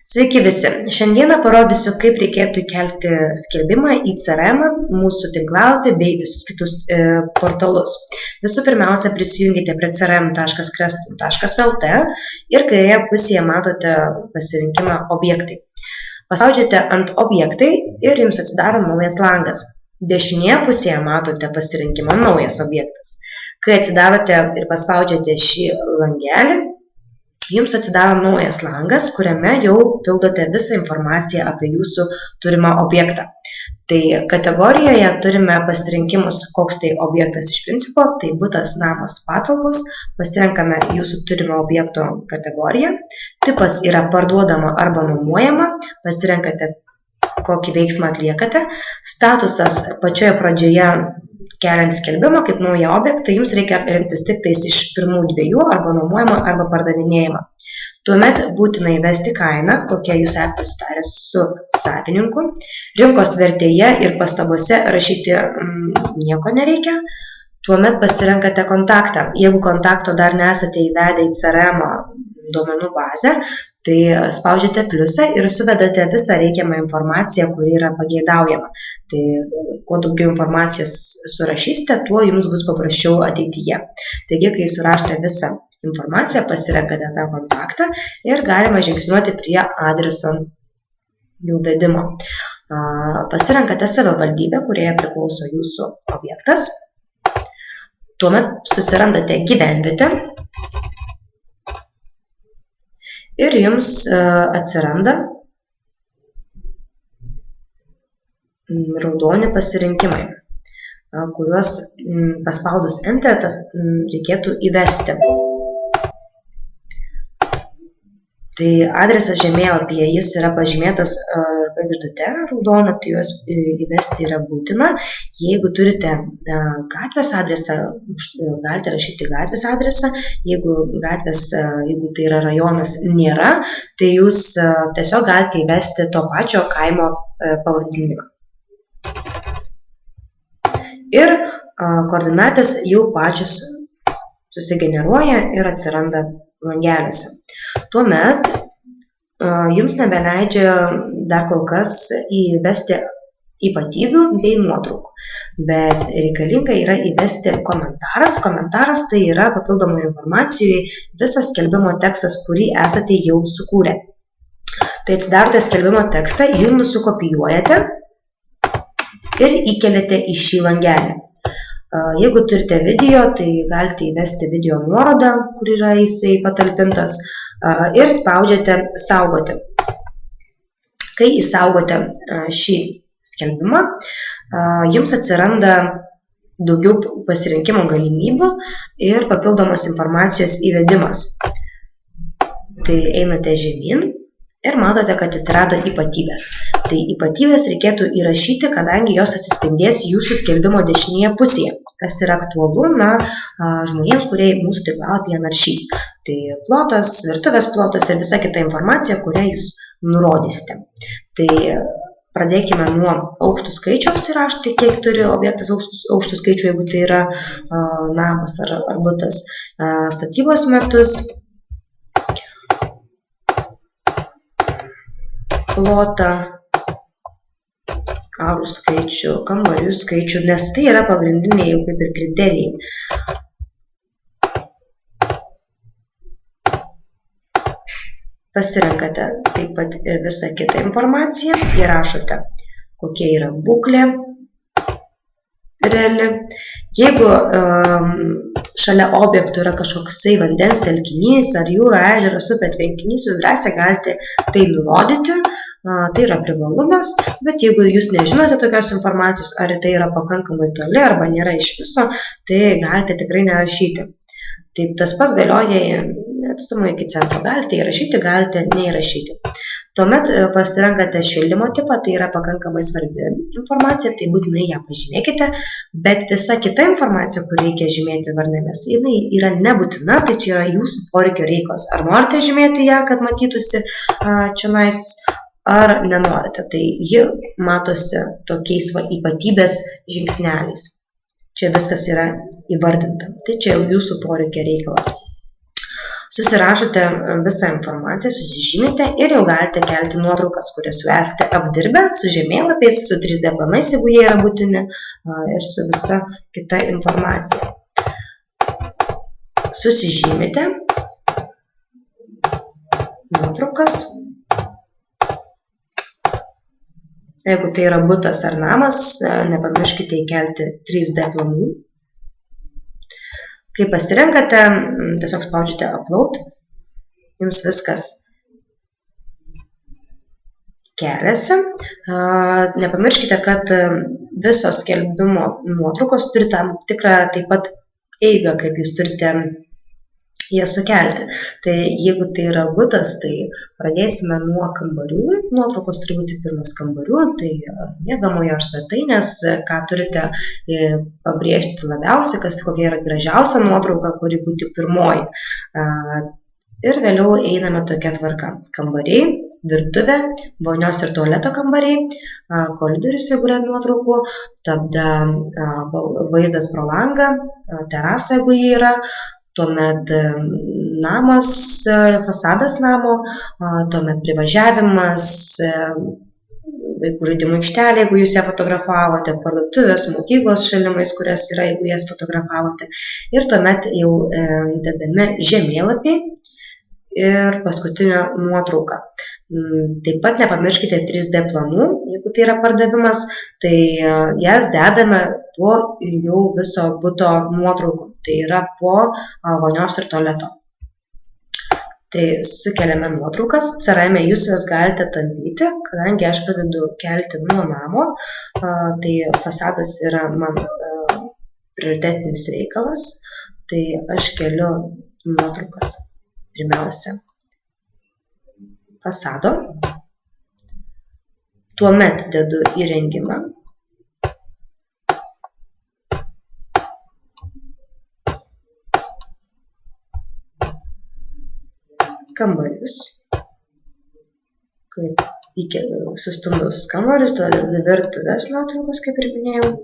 Sveiki visi! Šiandieną parodysiu, kaip reikėtų įkelti skelbimą į CRM, mūsų tinklalapį bei visus kitus portalus. Visų pirmiausia, prisijungite prie crm.crestum.lt ir kairėje pusėje matote pasirinkimą objektai. Paspaudžiate ant objektai ir jums atsidaro naujas langas. Dešinėje pusėje matote pasirinkimą naujas objektas. Kai atsidarote ir paspaudžiate šį langelį, jums atsidaro naujas langas, kuriame jau pildote visą informaciją apie jūsų turimą objektą. Tai kategorijoje turime pasirinkimus, koks tai objektas iš principo, tai butas, namas, patalpos, pasirenkame jūsų turimo objekto kategoriją, tipas yra parduodama arba nuomojama, pasirenkate kokį veiksmą atliekate, statusas pačioje pradžioje keliant skelbimą kaip naują objektą, jums reikia rinktis tik tais iš pirmų dviejų, arba nuomojama, arba pardavinėjama. Tuomet būtina įvesti kainą, kokią jūs esate sutarę su savininku. Rinkos vertėje ir pastabose rašyti nieko nereikia. Tuomet pasirenkate kontaktą. Jeigu kontakto dar nesate įvedę į CRM duomenų bazę, tai spaudžiate pliusą ir suvedate visą reikiamą informaciją, kuri yra pageidaujama. Tai kuo daugiau informacijos surašysite, tuo jums bus paprasčiau ateityje. Taigi, kai surašote visą informaciją, pasirenkate tą kontaktą ir galima žingsniuoti prie adreso jų vedimo. Pasirenkate savivaldybę, kurioje priklauso jūsų objektas. Tuomet susirandate gyvenvietę. Ir jums atsiranda raudoni pasirinkimai, kuriuos paspaudus Enter reikėtų įvesti. Tai adresas žemėlapyje jis yra pažymėtas žvaigždute raudona, tai juos įvesti yra būtina. Jeigu turite gatvės adresą, galite rašyti gatvės adresą. Jeigu tai yra rajonas nėra, tai jūs tiesiog galite įvesti to pačio kaimo pavadinimą. Ir koordinatės jau pačios susigeneruoja ir atsiranda langeliuose. Tuomet jums nebeleidžia dar kol kas įvesti ypatybių bei nuotraukų, bet reikalinga yra įvesti komentaras. Komentaras tai yra papildomų informacijų visas skelbimo tekstas, kurį esate jau sukūrę. Tai atsidarote skelbimo tekstą, jį nusikopijuojate ir įkeliate į šį langelį. Jeigu turite video, tai galite įvesti video nuorodą, kur yra jisai patalpintas, ir spaudžiate saugoti. Kai įsaugote šį skelbimą, jums atsiranda daugiau pasirinkimo galimybių ir papildomos informacijos įvedimas. Tai einate žemyn ir matote, kad atsirado ypatybės. Tai ypatybės reikėtų įrašyti, kadangi jos atsispindės jūsų skelbimo dešinėje pusėje, kas yra aktualu žmonėms, kurie mūsų tinklalapyje naršys. Tai plotas, virtuvės plotas ir visa kita informacija, kurią jūs nurodysite. Tai pradėkime nuo aukštų skaičiaus įrašyti, kiek turi objektas aukštų skaičių, jeigu tai yra namas ar butas, statybos metus, plotą, arų skaičių, kambarių skaičių, nes tai yra pagrindiniai jau kaip ir kriterijai. Pasirenkate taip pat ir visą kitą informaciją, įrašote, kokia yra būklė reali. Jeigu šalia objektų yra kažkoksai vandens telkinys ar jūra, ežeras, upė, tvenkinys, jūs drąsiai galite tai nurodyti. Tai yra privalumas, bet jeigu jūs nežinote tokios informacijos, ar tai yra pakankamai toli arba nėra iš viso, tai galite tikrai nerašyti. Tai tas pats galioja atstumą iki centro. Galite įrašyti, galite neįrašyti. Tuomet pasirenkate šildymo tipą, tai yra pakankamai svarbi informacija, tai būtinai ją pažymėkite, bet visa kita informacija, kur reikia žymėti varneles, jinai yra nebūtina, tai čia yra jūsų poreikio reikalas. Ar norite žymėti ją, kad matytųsi čionais, ar nenorite, tai ji matosi tokiais ypatybės žingsneliais. Čia viskas yra įvardinta, tai čia jau jūsų poreikio reikalas. Susirašote visą informaciją, susižymite ir jau galite kelti nuotraukas, kurias jau esate apdirbę su žemėlapiais, su 3D planais, jeigu jie yra būtini, ir su visa kita informacija. Susižymite nuotraukas. Jeigu tai yra butas ar namas, nepamirškite įkelti 3D planų. Kai pasirenkate, tiesiog spaudžiate upload, jums viskas keliasi. Nepamirškite, kad visos skelbimo nuotraukos turi tam tikrą taip pat eigą, kaip jūs turite jas sukelti. Tai jeigu tai yra butas, tai pradėsime nuo kambarių. Nuotraukos turi būti pirmas kambarių, tai miegamojo ar svetainės, ką turite pabrėžti labiausiai, kokia yra gražiausia nuotrauka, kuri būti pirmoji. Ir vėliau einame tokia tvarka. Kambariai, virtuvė, vonios ir tualeto kambariai, koridorius, jeigu yra nuotraukų, tada vaizdas pro langą, terasa, jeigu jį yra, tuomet namas, fasadas namo, tuomet privažiavimas, vaikų žaidimų aikštelė, jeigu jūs ją fotografavote, parduotuvės, mokyklos šalimais, kurias yra, jeigu jas fotografavote. Ir tuomet jau dedami žemėlapiai ir paskutinę nuotrauką. Taip pat nepamirškite 3D planų, jeigu tai yra pardavimas, tai jas dedame po jau viso buto nuotraukų, tai yra po vonios ir tualeto. Tai sukeliame nuotraukas, CRM jūs jas galite tampyti, kadangi aš pradedu kelti nuo namo, tai fasadas yra man prioritetinis reikalas, tai aš keliu nuotraukas. Pirmiausia, fasado, tuomet dedu įrengimą, kambarius, kaip įkeliu sustumdus kambarius, tada virtuvės nuotraukos, kaip ir minėjau.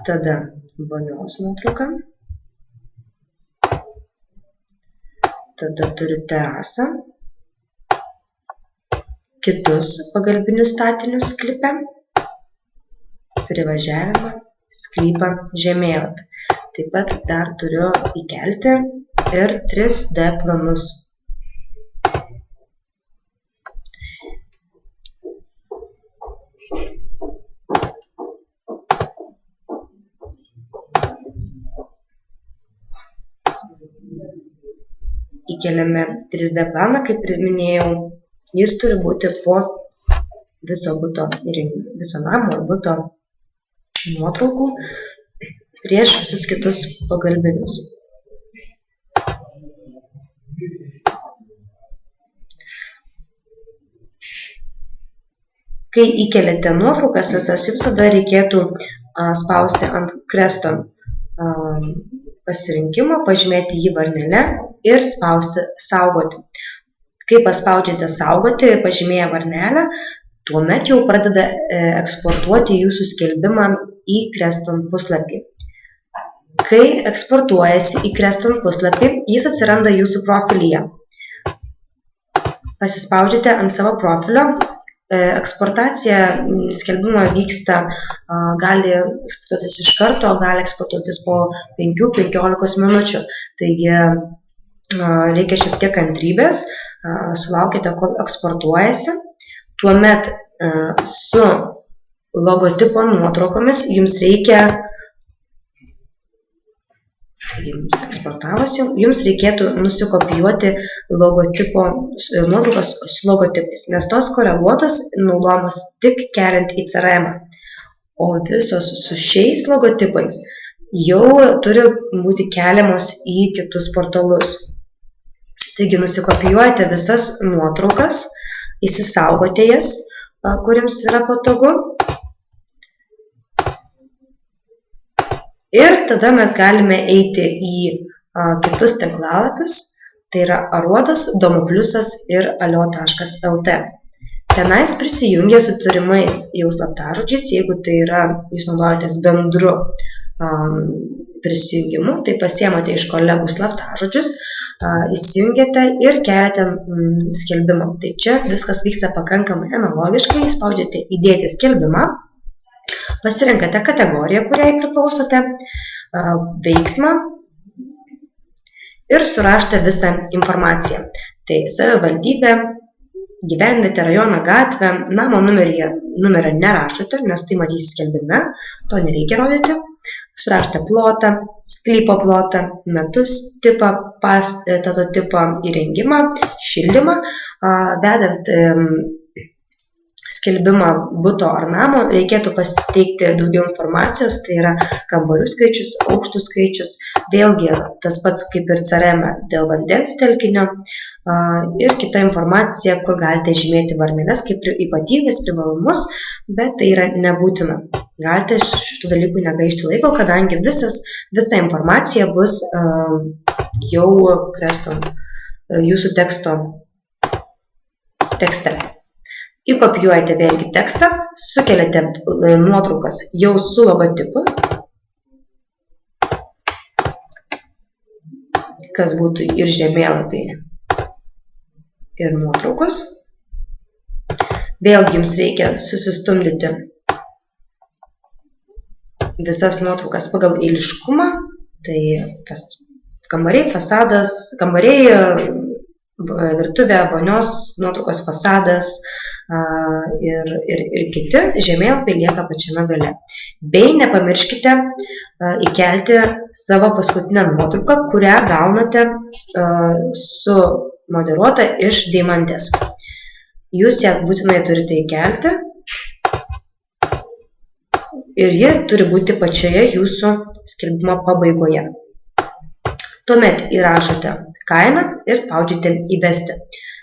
Tada vonios nuotrauką, tada turiu terasą, kitus pagalbinius statinius sklype, privažiavimą, sklypą, žemėlapį. Taip pat dar turiu įkelti ir 3D planus. Įkeliame 3D planą, kaip ir minėjau, jis turi būti po viso buto, viso namo ar buto nuotraukų prieš visus kitus pagalbinius. Kai įkeliate nuotraukas visas, jums tada reikėtų spausti ant kresto pasirinkimo, pažymėti jį varnele ir spausti saugoti. Kai paspaudžiate saugoti, pažymėję varnelę, tuomet jau pradeda eksportuoti jūsų skelbimą į Creston puslapį. Kai eksportuojasi į Creston puslapį, jis atsiranda jūsų profilyje. Pasispaudžiate ant savo profilio. Eksportacija skelbimo vyksta, gali eksportuotis iš karto, gali eksportuotis po 5-15 minučių. Taigi reikia šiek tiek kantrybės, sulaukite, kol eksportuojasi. Tuomet su logotipo nuotraukomis jums reikia, jums reikėtų nusikopijuoti logotipo nuotraukas su logotipais, nes tos koreguotos naudojamos tik keliant į CRM, o visos su šiais logotipais jau turi būti keliamos į kitus portalus. Taigi nusikopijuojate visas nuotraukas, įsisaugote jas, kuriems yra patogu. Ir tada mes galime eiti į kitus tinklalapius, tai yra Aruodas, Domopliusas ir alio.lt. Tenais prisijungia su turimais jau slaptažodžiais, jeigu tai yra, jūs naudojatės bendru prisijungimu, tai pasiemate iš kolegų slaptažodžius, įsijungiate ir keliate skelbimą. Tai čia viskas vyksta pakankamai analogiškai, spaudžiate įdėti skelbimą, pasirenkate kategoriją, kuriai priklausote, veiksmą ir surašote visą informaciją. Tai savivaldybė, gyvenvietę, rajoną, gatvę, namo numerio nerašote, nes tai matysite skelbime, to nereikia rodyti. Surašote plotą, sklypo plotą, metus, tipą, pastato tipą, įrengimą, šildymą. Vedant skelbimą buto ar namo, reikėtų pasiteikti daugiau informacijos, tai yra kambarių skaičius, aukštų skaičius, vėlgi tas pats kaip ir CRM dėl vandens telkinio ir kita informacija, kur galite žymėti varneles kaip ypatybės, privalumus, bet tai yra nebūtina. Galite šitų dalykų negaišti laiko, kadangi visa informacija bus jau jūsų tekste. Įkopijuojate vėlgi tekstą, sukeliate nuotraukas jau su logotipu, kas būtų ir žemėlapiai, ir nuotraukos. Vėlgi jums reikia susistumdyti visas nuotraukas pagal eiliškumą, tai kambariai, fasadas, kambariai, virtuvė, vonios, nuotraukos fasadas ir kiti žemėlapiai lieka pačiame gale. Bei nepamirškite įkelti savo paskutinę nuotrauką, kurią gaunate sumoderuotą iš Deimantės. Jūs ją būtinai turite įkelti ir ji turi būti pačioje jūsų skelbimo pabaigoje. Tuomet įrašote kainą ir spaudžiate įvesti.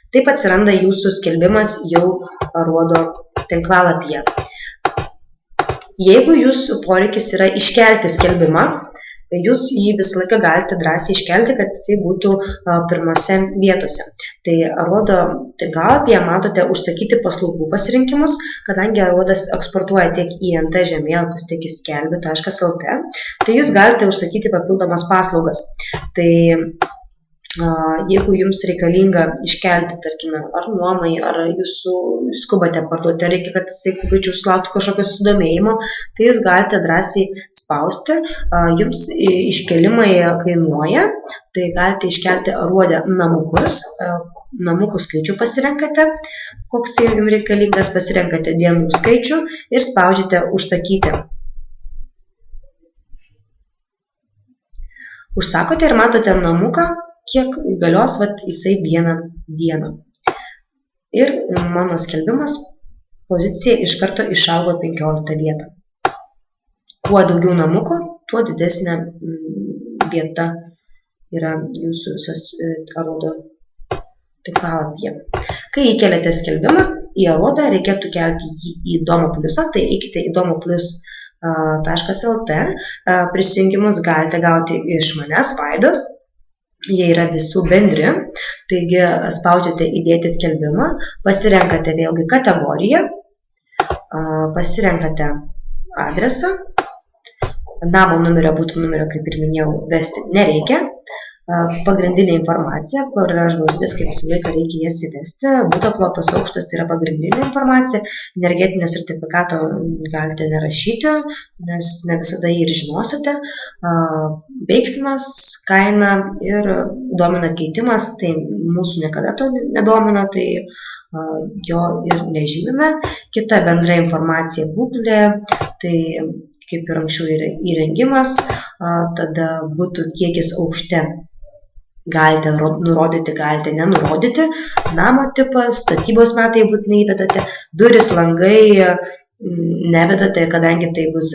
Taip atsiranda jūsų skelbimas jau Aruodo tinklalapyje. Jeigu jūsų poreikis yra iškelti skelbimą, jūs jį visą laiką galite drąsiai iškelti, kad jisai būtų pirmose vietose. Tai Aruodo tinklalapyje matote užsakyti paslaugų pasirinkimus, kadangi Aruodas eksportuoja tiek į NT žemėlapius, tiek į skelbiu.lt, tai jūs galite užsakyti papildomas paslaugas. Tai jeigu jums reikalinga iškelti, tarkime, ar nuomai, ar jūs skubate parduoti, reikia, kad jisai greičiau sulauktų kažkokio susidomėjimo, tai jūs galite drąsiai spausti. Jums iškelimai kainuoja, tai galite iškelti Aruode namukus, namukų skaičių pasirenkate, koks jums reikalingas, pasirenkate dienų skaičių ir spaudžiate užsakyti. Užsakote ir matote namuką, kiek galios jisai vieną dieną. Ir mano skelbimas pozicija iš karto išaugo 15 vietą. Kuo daugiau namukų, tuo didesnė vieta yra jūsų Aruodo tinklalapyje. Kai įkeliate skelbimą į Aruodą, reikėtų kelti jį į Domo pliusą, tai eikite į domoplius.lt. Prisijungimus galite gauti iš manęs, Vaidos. Jie yra visų bendri, taigi spaudžiate įdėti skelbimą, pasirenkate vėlgi kategoriją, pasirenkate adresą, namo numerio, buto numerio, kaip ir minėjau, vesti nereikia, pagrindinė informacija, kur yra žvaigždės, kaip visą laiką reikia jas įvesti, buto plotas aukštas, tai yra pagrindinė informacija, energetinio sertifikato galite nerašyti, nes ne visada jį ir žinosite, veiksmas, kaina ir domina keitimas, tai mūsų niekada to nedomina, tai jo ir nežymime. Kita bendra informacija būklė, tai kaip ir anksčiau yra įrengimas, tada būtų kiekis aukšte. Galite nurodyti, galite nenurodyti, namo tipas, statybos metai būtinai įvedate, duris, langai nevedate, kadangi tai bus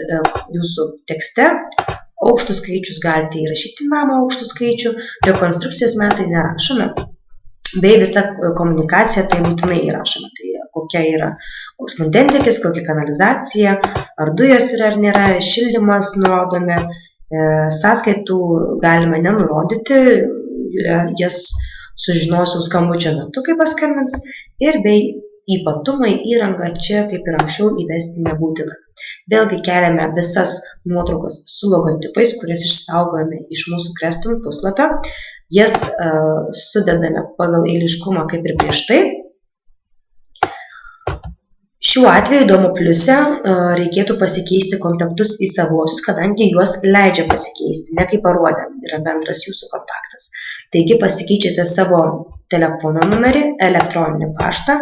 jūsų tekste, aukštų skaičius galite įrašyti namo aukštų skaičių, rekonstrukcijos metai nerašome, bei visą komunikaciją tai būtinai įrašome, tai kokia yra koks vandentiekis, kokia kanalizacija, ar dujos yra ar nėra, šildymas nurodome, sąskaitų galima nenurodyti, jas sužinosiu skambučio metu, kai paskambins, ir bei ypatumai įrangą čia, kaip ir anksčiau, įvesti nebūtina. Vėlgi keliame visas nuotraukas su logotipais, kurias išsaugojame iš mūsų Kreston puslapio. Jas sudedame pagal eiliškumą kaip ir prieš tai. Šiuo atveju Domo Pliuse reikėtų pasikeisti kontaktus į savuosius, kadangi juos leidžia pasikeisti, ne kaip parodė, yra bendras jūsų kontaktas. Taigi pasikeičiate savo telefono numerį, elektroninį paštą,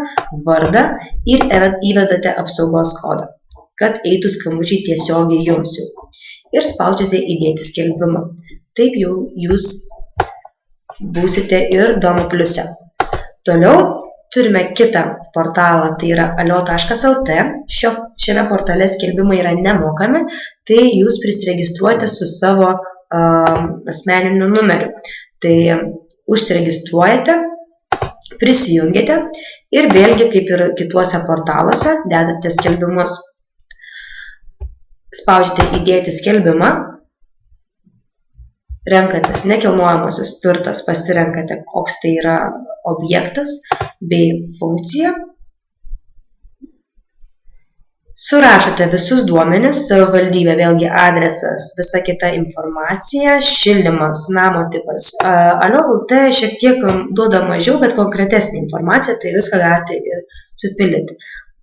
vardą ir įvedate apsaugos kodą, kad eitų skambučiai tiesiogiai jums jau. Ir spaudžiate įdėti skelbimą. Taip jau jūs būsite ir Domo Pliuse. Toliau turime kitą portalą, tai yra alio.lt. Šiame portale skelbimai yra nemokami, tai jūs prisiregistruojate su savo asmeniniu numeriu. Tai užsiregistruojate, prisijungiate ir vėlgi kaip ir kituose portaluose dedate skelbimus. Spaudžiate įdėti skelbimą. Renkatės nekilnojamosios turtas, pasirenkate, koks tai yra objektas bei funkcija. Surašote visus duomenis, savivaldybė, vėlgi adresas, visa kita informacija, šildymas, namo tipas. Alio.lt šiek tiek duoda mažiau, bet konkretesnė informacija, tai viską galite supildyti.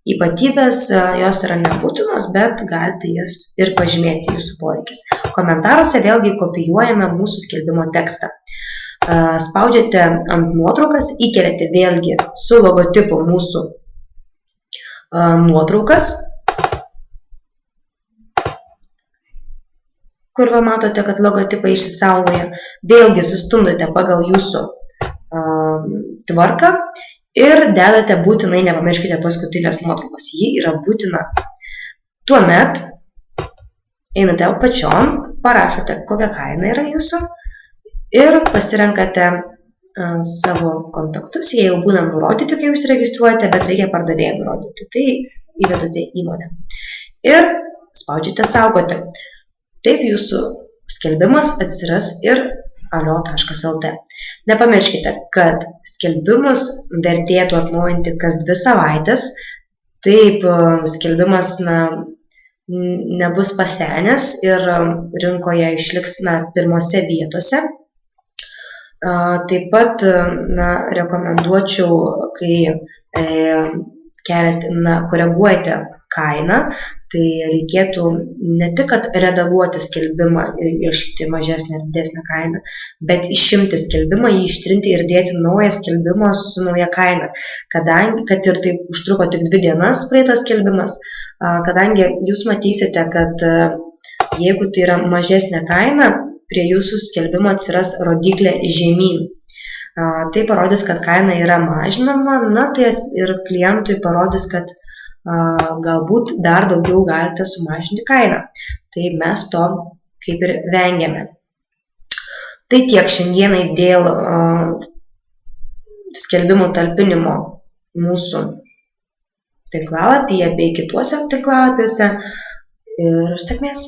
Ypatybės jos yra nebūtinos, bet galite jas ir pažymėti jūsų poreikis. Komentaruose vėlgi kopijuojame mūsų skelbimo tekstą. Spaudžiate ant nuotraukas, įkeliate vėlgi su logotipu mūsų nuotraukas, kur va matote, kad logotipai išsisaugoja. Vėlgi sustumdote pagal jūsų tvarką. Ir dedate būtinai, nepamirškite paskutinės nuotraukos, ji yra būtina. Tuomet einate apačion, parašote, kokia kaina yra jūsų ir pasirenkate savo kontaktus, jie jau būna nurodyti, kai jūs registruojate, bet reikia pardavėjai nurodyti, tai įvedate įmonę. Ir spaudžiate saugoti. Taip jūsų skelbimas atsiras ir alio.lt. Nepamirškite, kad skelbimus vertėtų atnaujinti kas 2 savaitės, taip skelbimas nebus pasenęs ir rinkoje išliks pirmose vietose. Taip pat rekomenduočiau, kai koreguojate kainą, tai reikėtų ne tik redaguoti skelbimą ir išimti mažesnę ir didesnę kainą, bet išimti skelbimą, jį ištrinti ir dėti naują skelbimą su nauja kaina. Kadangi, kad ir taip užtruko tik 2 dienas praeitas skelbimas, kadangi jūs matysite, kad jeigu tai yra mažesnė kaina, prie jūsų skelbimo atsiras rodiklė žemyn. Tai parodys, kad kaina yra mažinama, tai ir klientui parodys, kad galbūt dar daugiau galite sumažinti kainą. Tai mes to kaip ir vengiame. Tai tiek šiandienai dėl skelbimų talpinimo mūsų tinklalapyje bei kituose tinklalapiuose ir sėkmės.